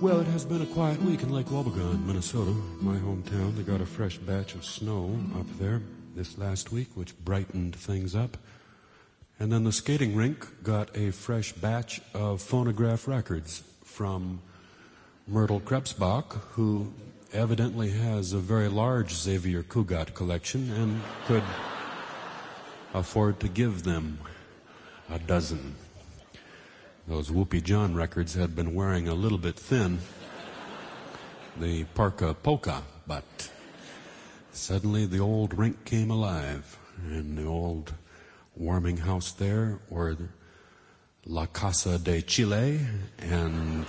Well, it has been a quiet week in Lake Wobegon, Minnesota, my hometown. They got a fresh batch of snow up there this last week, which brightened things up. And then the skating rink got a fresh batch of phonograph records from Myrtle Krebsbach, who evidently has a very large Xavier Cugat collection and could afford to give them a dozen. Those Whoopie John records had been wearing a little bit thin, the Parka Polka, but suddenly the old rink came alive, and the old warming house there, or La Casa de Chile, and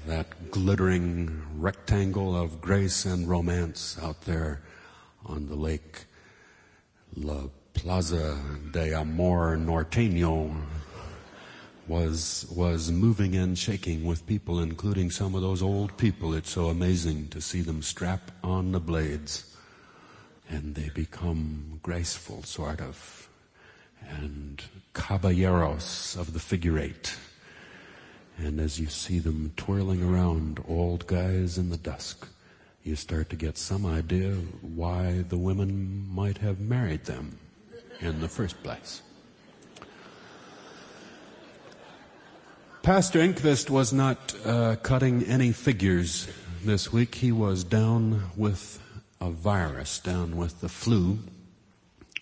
that glittering rectangle of grace and romance out there on the lake, La Plaza de Amor Norteño, was moving and shaking with people, including some of those old people. It's so amazing to see them strap on the blades, and they become graceful, sort of, and caballeros of the figure eight. And as you see them twirling around, old guys in the dusk, you start to get some idea why the women might have married them in the first place. Pastor Ingquist was not cutting any figures this week. He was down with a virus, down with the flu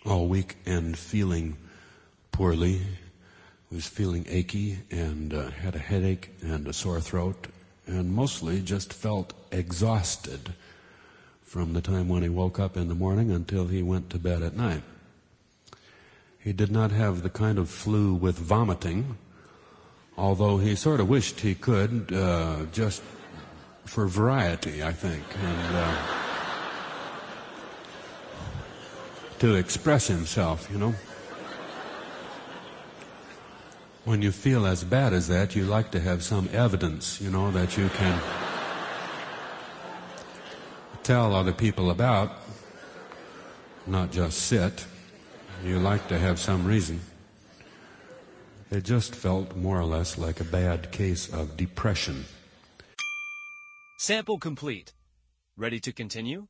all week and feeling poorly. He was feeling achy and had a headache and a sore throat, and mostly just felt exhausted from the time when he woke up in the morning until he went to bed at night. He did not have the kind of flu with vomiting, although he sort of wished he could, just for variety, I think, and to express himself, you know. When you feel as bad as that, you like to have some evidence, you know, that you can tell other people about, not just sit. You like to have some reason. It just felt more or less like a bad case of depression. Sample complete. Ready to continue?